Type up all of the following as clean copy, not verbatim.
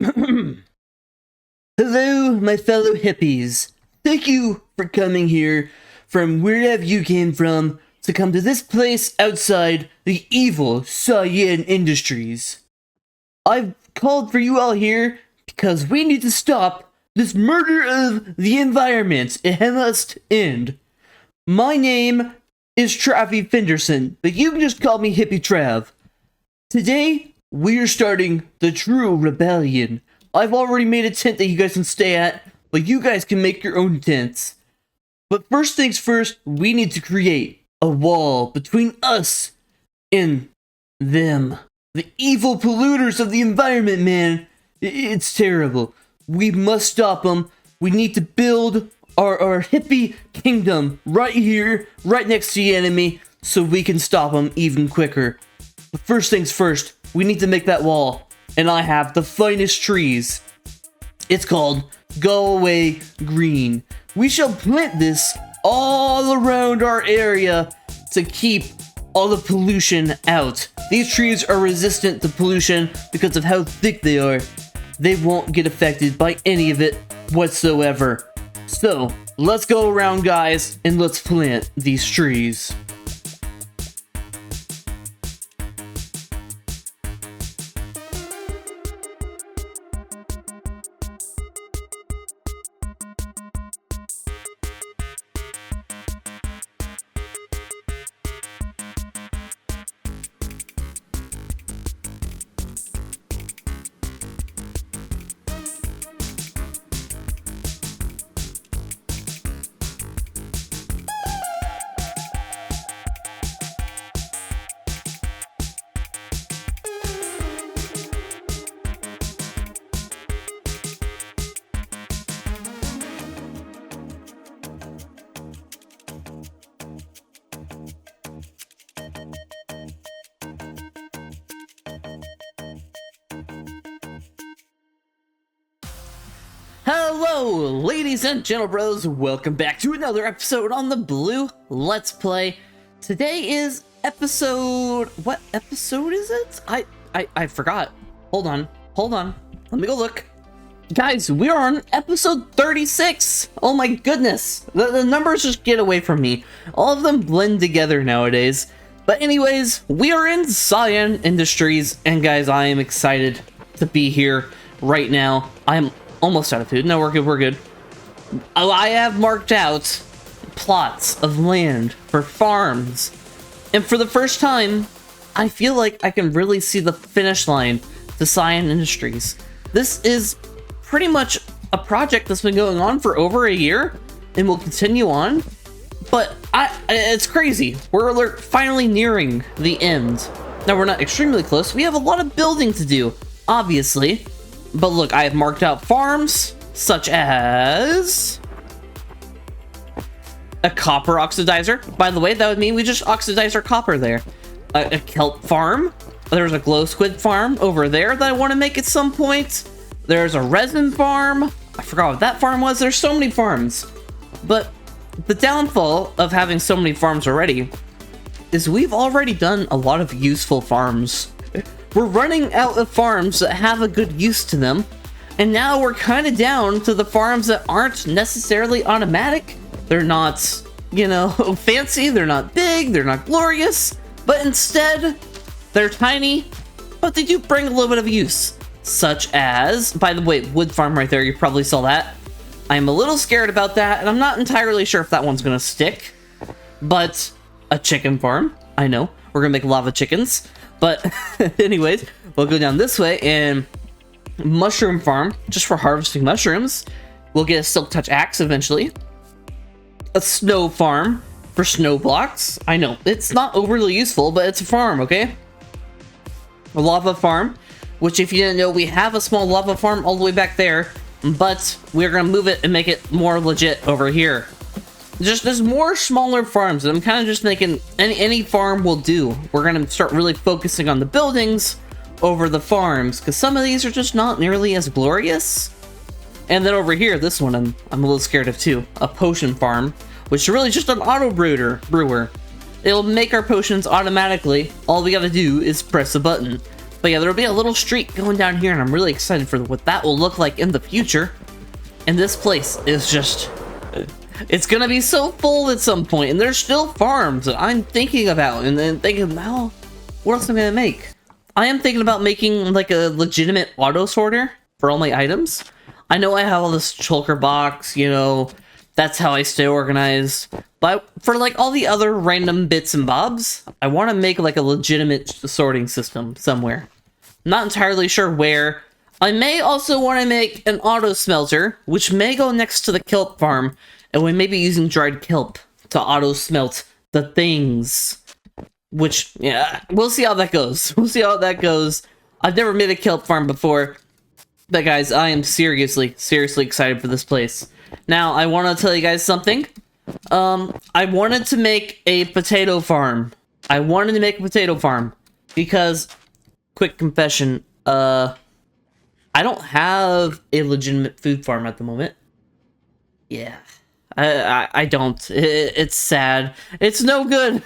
Hello, my fellow hippies. Thank you for coming here from wherever you came from to come to this place outside the evil Cyan Industries. I've called for you all here because we need to stop this murder of the environment. It must end. My name is Travi Fenderson, but you can just call me Hippie Trav. Today, we're starting the true rebellion. I've already made a tent that you guys can stay at, but you guys can make your own tents. But first things first, we need to create a wall between us and them. The evil polluters of the environment, man. It's terrible. We must stop them. We need to build our hippie kingdom right here, right next to the enemy, so we can stop them even quicker. But first things first, we need to make that wall. And I have the finest trees. It's called Go Away Green. We shall plant this all around our area to keep all the pollution out. These trees are resistant to pollution because of how thick they are. They won't get affected by any of it whatsoever. So, let's go around, guys, and let's plant these trees. Hello, ladies and gentlebros. Welcome back to another episode on the Blue Let's Play. Today is episode... What episode is it? I forgot. Hold on. Let me go look. Guys, we are on episode 36. Oh my goodness. The numbers just get away from me. All of them blend together nowadays. But anyways, we are in Cyan Industries. And guys, I am excited to be here right now. I'm almost out of food. No, we're good. Oh, I have marked out plots of land for farms. And for the first time, I feel like I can really see the finish line to Cyan Industries. This is pretty much a project that's been going on for over a year and will continue on. But it's crazy. We're finally nearing the end. Now, we're not extremely close. We have a lot of building to do, obviously. But look, I have marked out farms, such as a copper oxidizer. By the way, that would mean we just oxidize our copper there. A kelp farm. There's a glow squid farm over there that I want to make at some point. There's a resin farm. I forgot what that farm was. There's so many farms. But the downfall of having so many farms already is we've already done a lot of useful farms. We're running out of farms that have a good use to them, and now we're kind of down to the farms that aren't necessarily automatic. They're not, fancy, they're not big, they're not glorious, but instead, they're tiny, but they do bring a little bit of use. Such as, by the way, wood farm right there, you probably saw that. I'm a little scared about that, and I'm not entirely sure if that one's gonna stick, but a chicken farm, I know, we're gonna make lava chickens. But anyways, we'll go down this way, and mushroom farm, just for harvesting mushrooms. We'll get a silk touch axe eventually. A snow farm for snow blocks. I know, it's not overly useful, but it's a farm, okay? A lava farm, which if you didn't know, we have a small lava farm all the way back there, but we're gonna move it and make it more legit over here. There's more smaller farms. I'm kind of just making any farm will do. We're gonna start really focusing on the buildings over the farms, because some of these are just not nearly as glorious. And then over here, this one I'm a little scared of too. A potion farm, which is really just an auto brewer. It'll make our potions automatically. All we gotta do is press a button. But yeah, there'll be a little street going down here, and I'm really excited for what that will look like in the future. And this place is just... it's gonna be so full at some point, and there's still farms that I'm thinking about, and then thinking, well, what else am I gonna make? I am thinking about making like a legitimate auto sorter for all my items. I know I have all this shulker box, you know, that's how I stay organized. But for like all the other random bits and bobs, I want to make like a legitimate sorting system somewhere. Not entirely sure where. I may also want to make an auto smelter, which may go next to the kelp farm, and we may be using dried kelp to auto smelt the things. Which, yeah, we'll see how that goes. We'll see how that goes. I've never made a kelp farm before. But guys, I am seriously excited for this place. Now, I want to tell you guys something. I wanted to make a potato farm. Because, quick confession, I don't have a legitimate food farm at the moment. Yeah. I don't. It's sad. It's no good.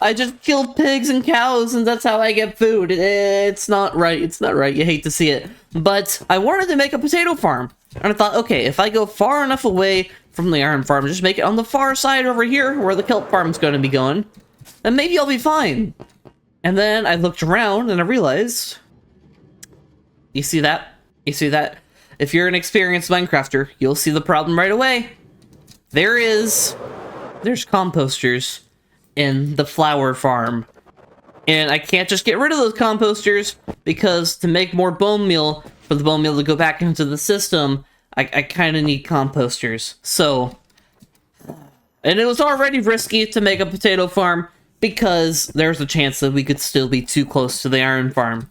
I just kill pigs and cows, and that's how I get food. It's not right. It's not right. You hate to see it. But I wanted to make a potato farm. And I thought, okay, if I go far enough away from the iron farm, just make it on the far side over here, where the kelp farm's going to be going, then maybe I'll be fine. And then I looked around, and I realized... You see that? You see that? If you're an experienced Minecrafter, you'll see the problem right away. There's composters in the flower farm, and I can't just get rid of those composters, because to make more bone meal, for the bone meal to go back into the system, I kind of need composters. So, and it was already risky to make a potato farm, because there's a chance that we could still be too close to the iron farm.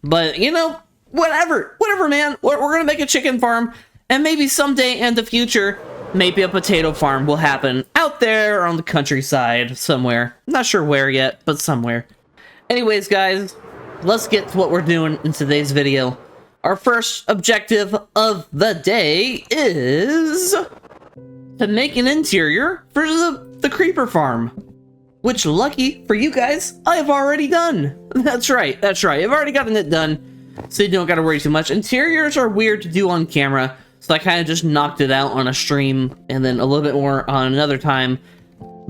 But, you know, whatever, man, we're gonna make a chicken farm, and maybe someday in the future, maybe a potato farm will happen out there on the countryside somewhere. Not sure where yet, but somewhere. Anyways, guys, let's get to what we're doing in today's video. Our first objective of the day is to make an interior for the creeper farm. Which, lucky for you guys, I have already done. That's right. I've already gotten it done, so you don't gotta worry too much. Interiors are weird to do on camera, so I kind of just knocked it out on a stream, and then a little bit more on another time,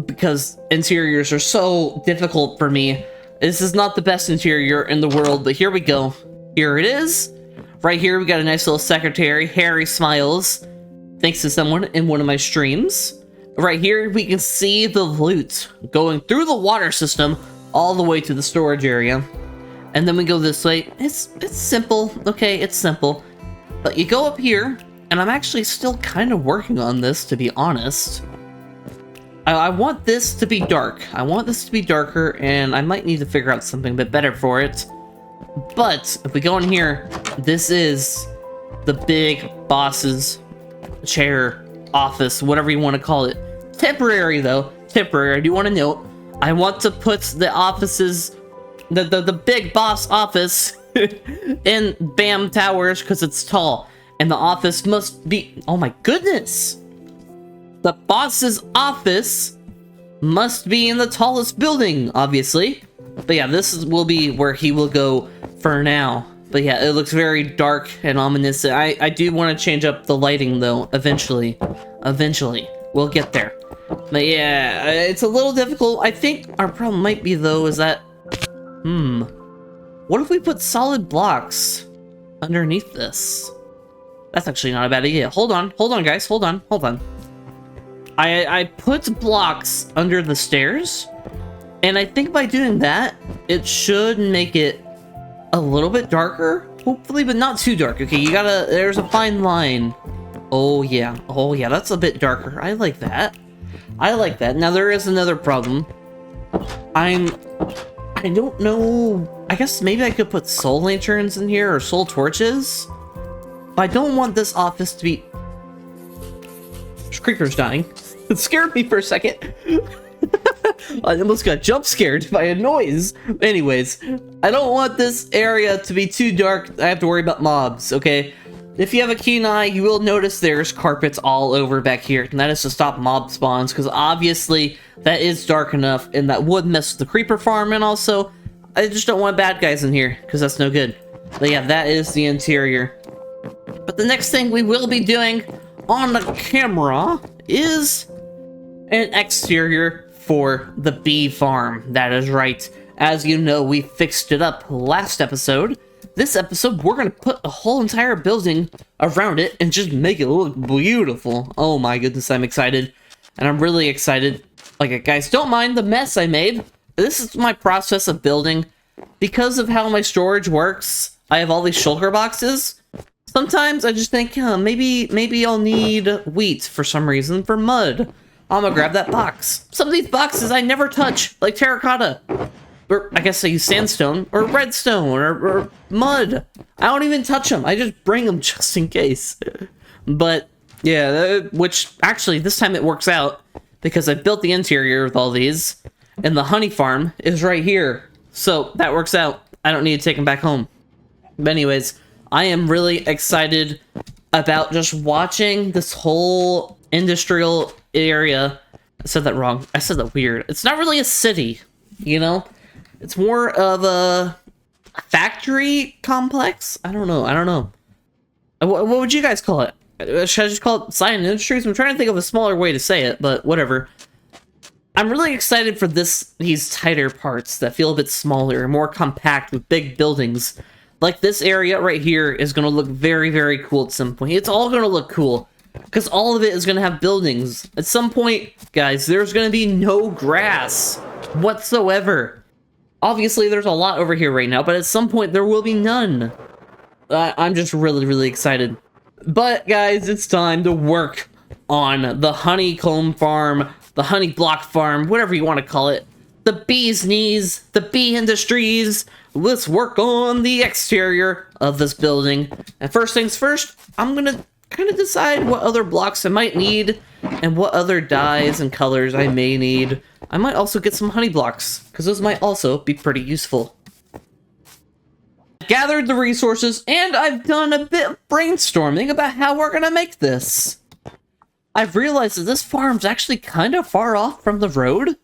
because interiors are so difficult for me. This is not the best interior in the world, but here we go. Here it is. Right here, we got a nice little secretary, Harry Smiles, thanks to someone in one of my streams. Right here, we can see the loot going through the water system all the way to the storage area. And then we go this way. It's simple, okay, it's simple. But you go up here, and I'm actually still kind of working on this, to be honest. I want this to be dark. I want this to be darker, and I might need to figure out something a bit better for it. But if we go in here, this is the big boss's chair, office, whatever you want to call it. Temporary, though. Temporary. I do want to note, I want to put the offices, the big boss office in Bam Towers, because it's tall. And the office must be... Oh my goodness! The boss's office must be in the tallest building, obviously. But yeah, will be where he will go for now. But yeah, it looks very dark and ominous. I do want to change up the lighting, though, eventually. Eventually. We'll get there. But yeah, it's a little difficult. I think our problem might be, though, is that... What if we put solid blocks underneath this? That's actually not a bad idea. Hold on, guys. Hold on. I put blocks under the stairs, and I think by doing that, it should make it a little bit darker, hopefully, but not too dark. Okay, there's a fine line. Oh yeah, that's a bit darker. I like that. Now, there is another problem. I don't know. I guess maybe I could put soul lanterns in here, or soul torches. But I don't want this office to be... There's creepers dying. It scared me for a second. I almost got jump scared by a noise. Anyways, I don't want this area to be too dark. I have to worry about mobs, okay? If you have a keen eye, you will notice there's carpets all over back here. And that is to stop mob spawns, because obviously that is dark enough, and that would mess with the creeper farm. And also, I just don't want bad guys in here, because that's no good. But yeah, that is the interior. But the next thing we will be doing on the camera is an exterior for the bee farm. That is right. As you know, we fixed it up last episode. This episode, we're going to put a whole entire building around it and just make it look beautiful. Oh my goodness, I'm excited. And I'm really excited. Like, guys, don't mind the mess I made. This is my process of building. Because of how my storage works, I have all these shulker boxes. Sometimes I just think, maybe I'll need wheat for some reason, for mud. I'm gonna grab that box. Some of these boxes I never touch, like terracotta. Or I guess I use sandstone, or redstone, or mud. I don't even touch them. I just bring them just in case. But, yeah, which, actually, this time it works out. Because I built the interior with all these. And the honey farm is right here. So, that works out. I don't need to take them back home. But anyways, I am really excited about just watching this whole industrial area. I said that wrong. I said that weird. It's not really a city, you know? It's more of a factory complex? I don't know. What would you guys call it? Should I just call it Cyan Industries? I'm trying to think of a smaller way to say it, but whatever. I'm really excited for these tighter parts that feel a bit smaller, more compact with big buildings. Like this area right here is going to look very, very cool at some point. It's all going to look cool because all of it is going to have buildings. At some point, guys, there's going to be no grass whatsoever. Obviously, there's a lot over here right now, but at some point, there will be none. I'm just really, really excited. But, guys, it's time to work on the honeycomb farm, the honey block farm, whatever you want to call it. The bee's knees, the bee industries. Let's work on the exterior of this building. And first things first, I'm going to kind of decide what other blocks I might need and what other dyes and colors I may need. I might also get some honey blocks, because those might also be pretty useful. I've gathered the resources, and I've done a bit of brainstorming about how we're going to make this. I've realized that this farm's actually kind of far off from the road,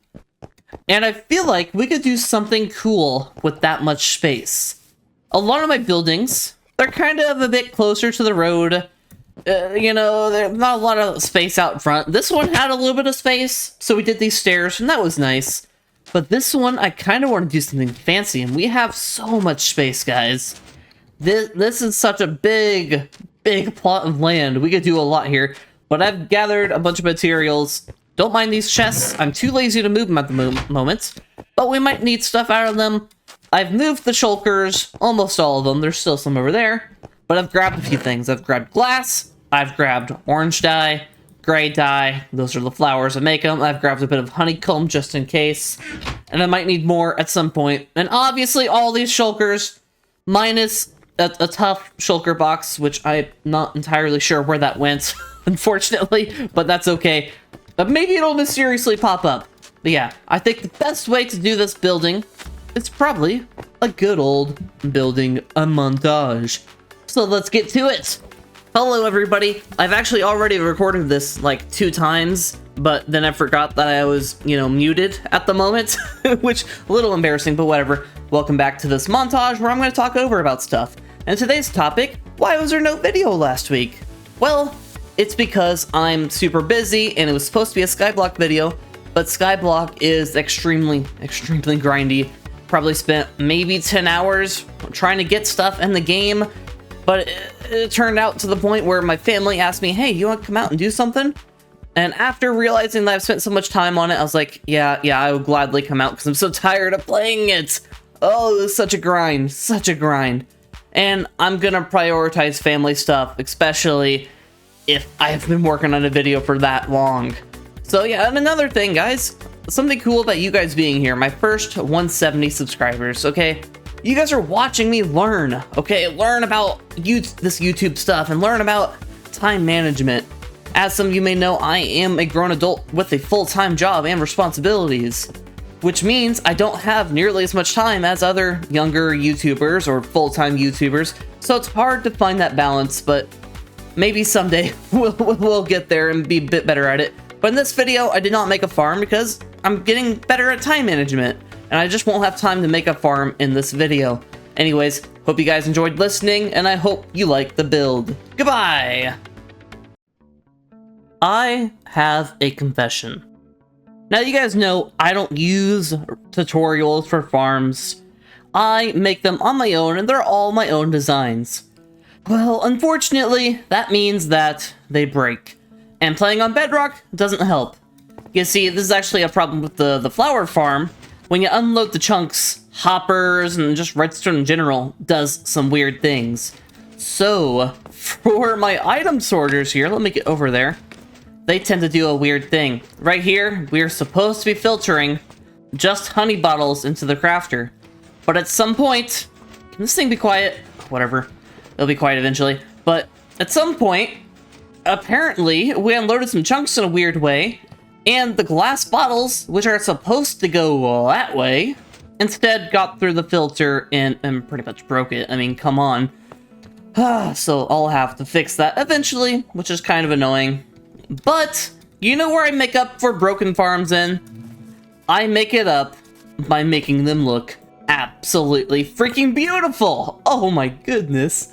and I feel like we could do something cool with that much space. A lot of my buildings, they're kind of a bit closer to the road. You know, there's not a lot of space out front. This one had a little bit of space, so we did these stairs, and that was nice. But this one, I kind of want to do something fancy, and we have so much space, guys. This is such a big plot of land. We could do a lot here, but I've gathered a bunch of materials. Don't mind these chests. I'm too lazy to move them at the moment, but we might need stuff out of them. I've moved the shulkers, almost all of them. There's still some over there. But I've grabbed a few things. I've grabbed glass, I've grabbed orange dye, gray dye, those are the flowers that make them. I've grabbed a bit of honeycomb just in case, and I might need more at some point. And obviously all these shulkers, minus a tough shulker box, which I'm not entirely sure where that went, unfortunately, but that's okay. But maybe it'll mysteriously pop up. But yeah, I think the best way to do this building is probably a good old building a montage. So let's get to it. Hello everybody. I've actually already recorded this like 2 times, but then I forgot that I was, muted at the moment, which a little embarrassing, but whatever. Welcome back to this montage where I'm going to talk over about stuff. And today's topic, why was there no video last week? Well, it's because I'm super busy and it was supposed to be a Skyblock video, but Skyblock is extremely grindy. Probably spent maybe 10 hours trying to get stuff in the game. But it turned out to the point where my family asked me, hey, you want to come out and do something? And after realizing that I've spent so much time on it, I was like, yeah, I would gladly come out because I'm so tired of playing it. Oh, it was such a grind. And I'm going to prioritize family stuff, especially if I've been working on a video for that long. So yeah, and another thing, guys, something cool about you guys being here, my first 170 subscribers, okay? You guys are watching me learn, okay? Learn about this YouTube stuff and learn about time management. As some of you may know, I am a grown adult with a full-time job and responsibilities, which means I don't have nearly as much time as other younger YouTubers or full-time YouTubers, so it's hard to find that balance, but maybe someday we'll get there and be a bit better at it. But in this video, I did not make a farm because I'm getting better at time management. and I just won't have time to make a farm in this video. Anyways, hope you guys enjoyed listening, and I hope you liked the build. Goodbye! I have a confession. Now, you guys know I don't use tutorials for farms. I make them on my own, and they're all my own designs. Well, unfortunately, that means that they break. And playing on Bedrock doesn't help. You see, this is actually a problem with the flower farm. When you unload the chunks, hoppers, and just redstone in general does some weird things. So, for my item sorters here, let me get over there. They tend to do a weird thing. Right here, we're supposed to be filtering just honey bottles into the crafter. But at some point, can this thing be quiet? Whatever, it'll be quiet eventually. But at some point, apparently, we unloaded some chunks in a weird way, and the glass bottles, which are supposed to go that way, instead got through the filter and pretty much broke it. I mean, come on. So I'll have to fix that eventually, which is kind of annoying. But, you know where I make up for broken farms in? I make it up by making them look absolutely freaking beautiful! Oh my goodness.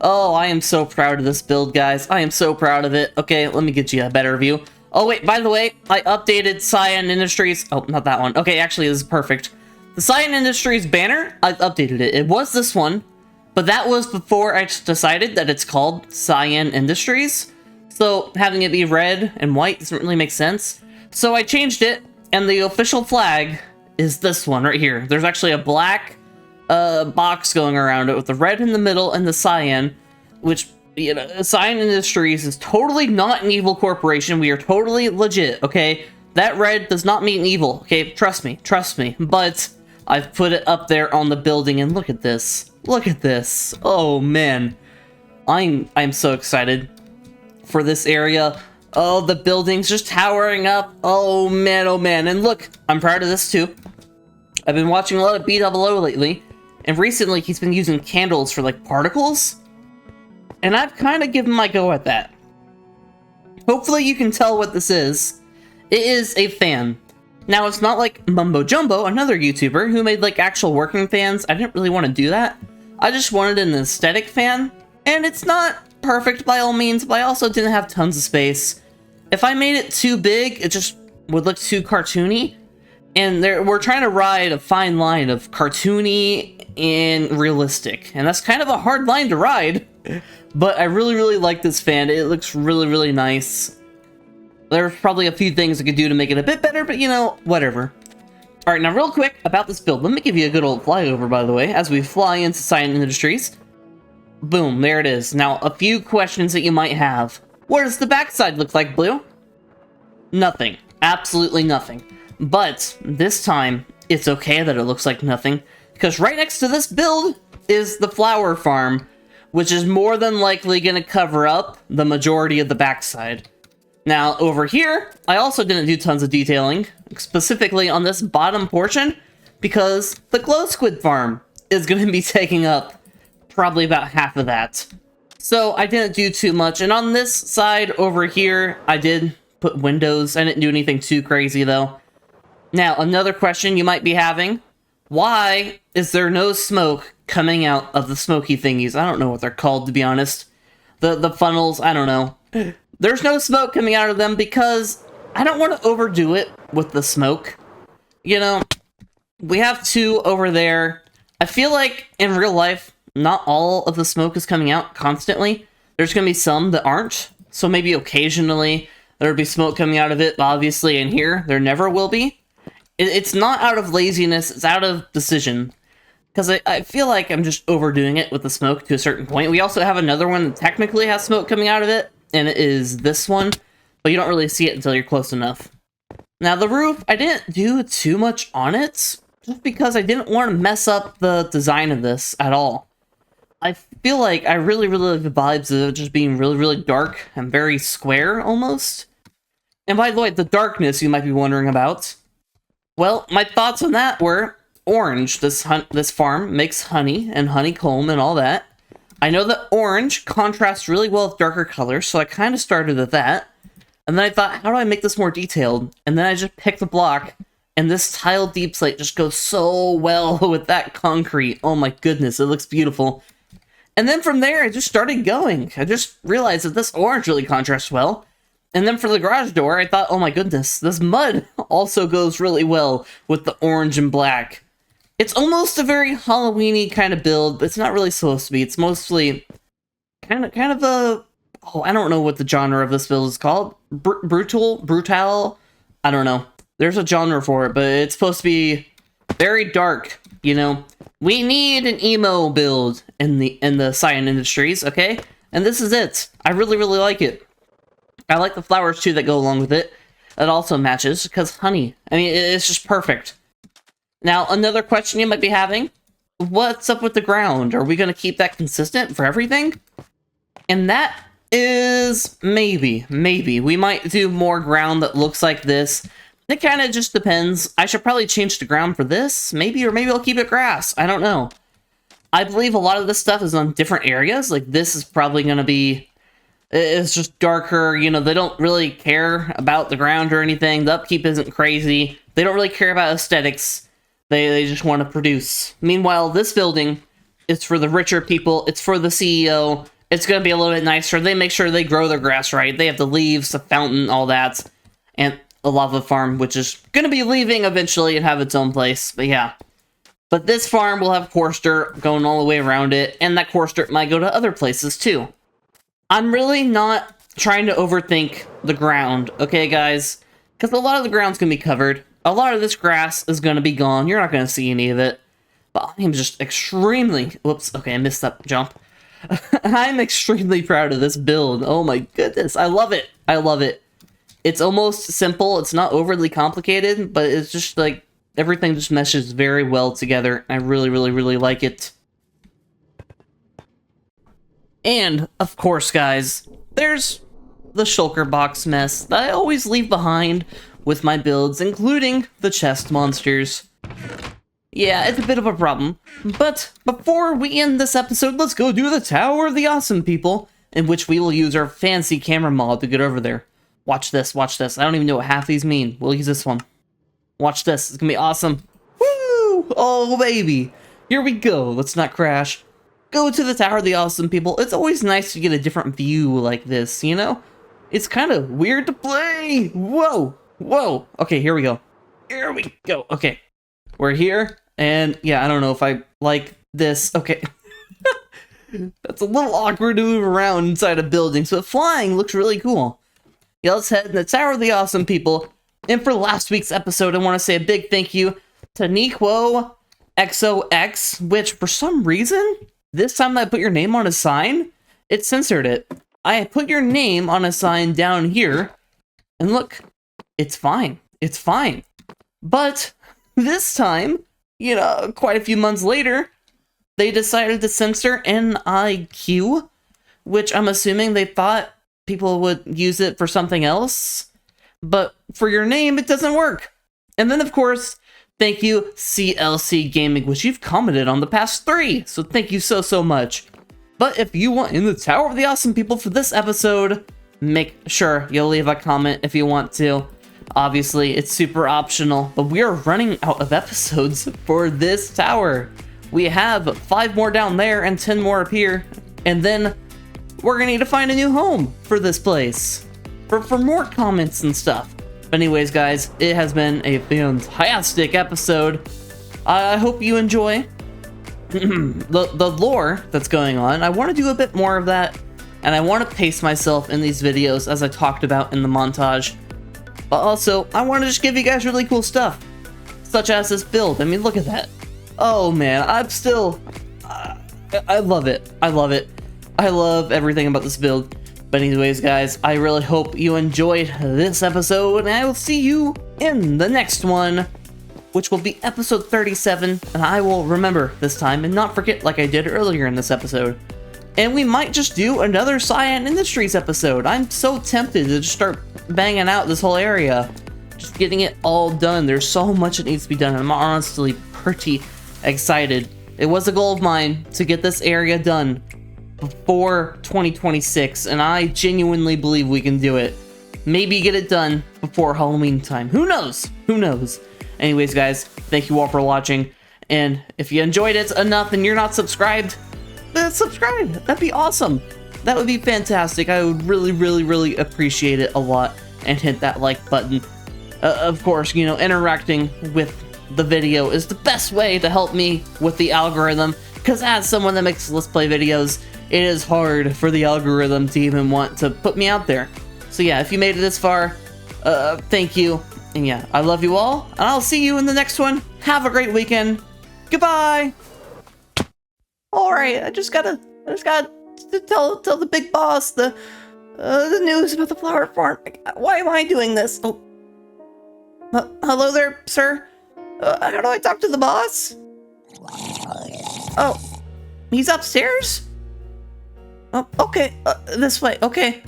Oh, I am so proud of this build, guys. I am so proud of it. Okay, let me get you a better view. Oh wait, by the way, I updated Cyan Industries. Oh, not that one. Okay, actually, this is perfect. The Cyan Industries banner, I've updated it. It was this one, but that was before I decided that it's called Cyan Industries. So having it be red and white doesn't really make sense. So I changed it, and the official flag is this one right here. There's actually a black box going around it with the red in the middle and the cyan, which, you know, Cyan Industries is totally not an evil corporation. We are totally legit, okay? That red does not mean evil, okay? Trust me, trust me. But I've put it up there on the building, and look at this. Look at this. Oh man. I'm so excited for this area. Oh, the building's just towering up. Oh man, oh man. And look, I'm proud of this too. I've been watching a lot of B00 lately, and recently he's been using candles for like particles, and I've kind of given my go at that. Hopefully you can tell what this is. It is a fan. Now, it's not like Mumbo Jumbo, another YouTuber, who made like actual working fans. I didn't really want to do that. I just wanted an aesthetic fan, and it's not perfect by all means, but I also didn't have tons of space. If I made it too big, it just would look too cartoony, and we're trying to ride a fine line of cartoony and realistic, and that's kind of a hard line to ride. But I really, really like this fan. It looks really, really nice. There's probably a few things I could do to make it a bit better, but you know, whatever. Alright, now real quick about this build. Let me give you a good old flyover, by the way, as we fly into Cyan Industries. Boom, there it is. Now, a few questions that you might have. What does the backside look like, Blue? Nothing. Absolutely nothing. But this time, it's okay that it looks like nothing, because right next to this build is the flower farm, which is more than likely going to cover up the majority of the backside. Now, over here, I also didn't do tons of detailing, specifically on this bottom portion, because the glow squid farm is going to be taking up probably about half of that. So I didn't do too much, and on this side over here, I did put windows. I didn't do anything too crazy, though. Now, another question you might be having, why is there no smoke coming out of the smoky thingies? I don't know what they're called, to be honest. The funnels, I don't know. There's no smoke coming out of them because I don't want to overdo it with the smoke. You know, we have two over there. I feel like in real life, not all of the smoke is coming out constantly. There's going to be some that aren't. So maybe occasionally there'll be smoke coming out of it. Obviously in here, there never will be. It's not out of laziness, it's out of decision. Because I feel like I'm just overdoing it with the smoke to a certain point. We also have another one that technically has smoke coming out of it, and it is this one, but you don't really see it until you're close enough. Now the roof, I didn't do too much on it, just because I didn't want to mess up the design of this at all. I feel like I really, really like the vibes of it just being really, really dark and very square, almost. And by the way, the darkness you might be wondering about. Well, my thoughts on that were orange. This farm makes honey and honeycomb and all that. I know that orange contrasts really well with darker colors, so I kind of started at that. And then I thought, how do I make this more detailed? And then I just picked a block And this tile deep slate just goes so well with that concrete. Oh my goodness, it looks beautiful. And then from there, I just started going. I just realized that this orange really contrasts well. And then for the garage door, I thought, oh my goodness, this mud also goes really well with the orange and black. It's almost a very Halloween-y kind of build, but it's not really supposed to be. It's mostly kind of a... Oh, I don't know what the genre of this build is called. Brutal? I don't know. There's a genre for it, but it's supposed to be very dark, you know? We need an emo build in the cyan industries, okay? And this is it. I really, really like it. I like the flowers, too, that go along with it. It also matches, because honey. I mean, it's just perfect. Now, another question you might be having. What's up with the ground? Are we going to keep that consistent for everything? And that is maybe. We might do more ground that looks like this. It kind of just depends. I should probably change the ground for this, maybe, or maybe I'll keep it grass. I don't know. I believe a lot of this stuff is on different areas. Like, this is probably going to be... It's just darker, you know, they don't really care about the ground or anything. The upkeep isn't crazy. They don't really care about aesthetics. They just want to produce. Meanwhile, this building is for the richer people. It's for the CEO. It's going to be a little bit nicer. They make sure they grow their grass right. They have the leaves, the fountain, all that. And a lava farm, which is going to be leaving eventually and have its own place. But yeah. But this farm will have coarse dirt going all the way around it. And that coarse dirt might go to other places too. I'm really not trying to overthink the ground, okay, guys? Because a lot of the ground's going to be covered. A lot of this grass is going to be gone. You're not going to see any of it. But I'm just extremely... Whoops, okay, I missed that jump. I'm extremely proud of this build. Oh my goodness, I love it. I love it. It's almost simple. It's not overly complicated, but it's just like everything just meshes very well together. I really, really, really like it. And, of course, guys, there's the shulker box mess that I always leave behind with my builds, including the chest monsters. Yeah, it's a bit of a problem. But before we end this episode, let's go do the Tower of the Awesome People, in which we will use our fancy camera mod to get over there. Watch this, watch this. I don't even know what half these mean. We'll use this one. Watch this. It's gonna be awesome. Woo! Oh, baby. Here we go. Let's not crash. Go to the Tower of the Awesome People. It's always nice to get a different view like this, you know? It's kind of weird to play. Whoa. Whoa. Okay, here we go. Here we go. Okay. We're here. And yeah, I don't know if I like this. Okay. That's a little awkward to move around inside a building, so flying looks really cool. Yeah, let's head to the Tower of the Awesome People. And for last week's episode, I want to say a big thank you to Niquo XOX, which for some reason, this time that I put your name on a sign, it censored it. I put your name on a sign down here, and look, it's fine. It's fine. But this time, you know, quite a few months later, they decided to censor NIQ, which I'm assuming they thought people would use it for something else. But for your name, it doesn't work. And then, of course, thank you, CLC Gaming, which you've commented on the past 3. So thank you so much. But if you want in the Tower of the Awesome People for this episode, make sure you'll leave a comment if you want to. Obviously, it's super optional, but we are running out of episodes for this tower. We have 5 more down there and 10 more up here. And then we're gonna need to find a new home for this place. For more comments and stuff. But anyways, guys, it has been a fantastic episode. I hope you enjoy the lore that's going on. I want to do a bit more of that, and I want to pace myself in these videos as I talked about in the montage. But also, I want to just give you guys really cool stuff, such as this build. I mean, look at that. Oh man, I'm still... I love it. I love it. I love everything about this build. But anyways, guys, I really hope you enjoyed this episode, and I will see you in the next one, which will be episode 37, and I will remember this time and not forget like I did earlier in this episode. And we might just do another Cyan Industries episode. I'm so tempted to just start banging out this whole area, just getting it all done. There's so much that needs to be done, and I'm honestly pretty excited. It was a goal of mine to get this area done before 2026, and I genuinely believe we can do it. Maybe get it done before Halloween time. Who knows? Who knows? Anyways, guys, thank you all for watching. And if you enjoyed it enough and you're not subscribed, then subscribe. That'd be awesome. That would be fantastic. I would really appreciate it a lot. And hit that like button. Of course, you know, interacting with the video is the best way to help me with the algorithm. Because as someone that makes Let's Play videos, it is hard for the algorithm to even want to put me out there. So yeah, if you made it this far, thank you. And yeah, I love you all, and I'll see you in the next one. Have a great weekend. Goodbye. All right, I just gotta tell the big boss the news about the flower farm. Why am I doing this? Oh, hello there, sir. How do I talk to the boss? Oh, he's upstairs? Oh, okay, this way. Okay.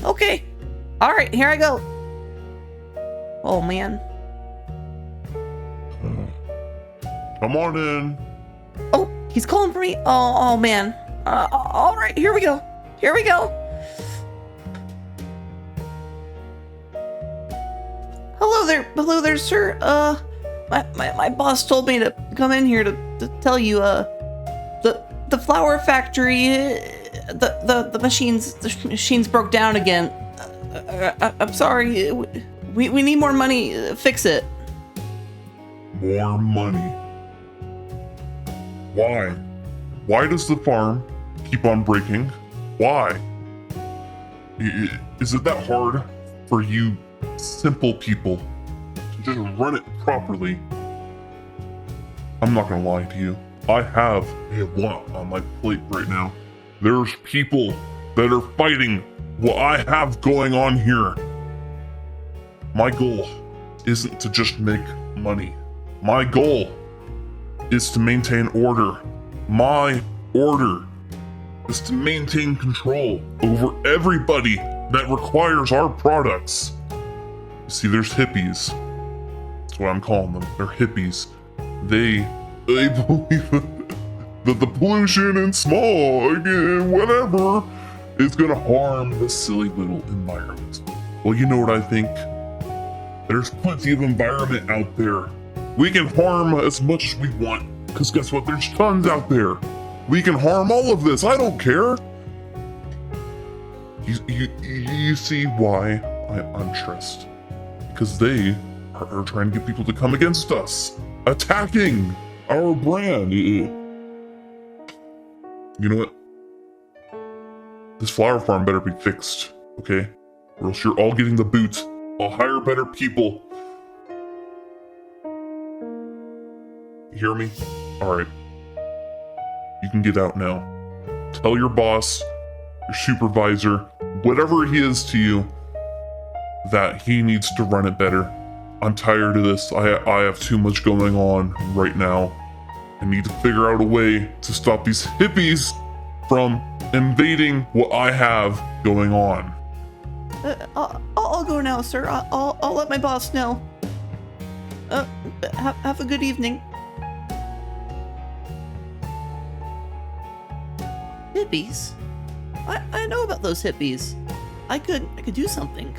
All right, here I go. Oh, man. Come on in. Oh, he's calling for me. Oh man. All right, here we go. Hello there, sir. My boss told me to come in here to tell you, the flower factory, the machines broke down again. I'm sorry. We need more money. Fix it. More money? Why? Why does the farm keep on breaking? Why? Is it that hard for you simple people to just run it properly? I'm not gonna lie to you. I have a lot on my plate right now. There's people that are fighting what I have going on here. My goal isn't to just make money. My goal is to maintain order. My order is to maintain control over everybody that requires our products. You see, there's hippies. That's what I'm calling them. They're hippies. They believe that the pollution and smog and whatever is gonna harm the silly little environment. Well, you know what I think? There's plenty of environment out there. We can harm as much as we want, because guess what? There's tons out there. We can harm all of this. I don't care. You see why I'm stressed? Because they are trying to get people to come against us, attacking our brand. You know what? This flower farm better be fixed, okay? Or else you're all getting the boot. I'll hire better people. You hear me? Alright. You can get out now. Tell your boss, your supervisor, whatever he is to you, that he needs to run it better. I'm tired of this. I have too much going on right now. I need to figure out a way to stop these hippies from invading what I have going on. I'll go now, sir. I'll let my boss know. Have a good evening. Hippies? I know about those hippies. I could do something.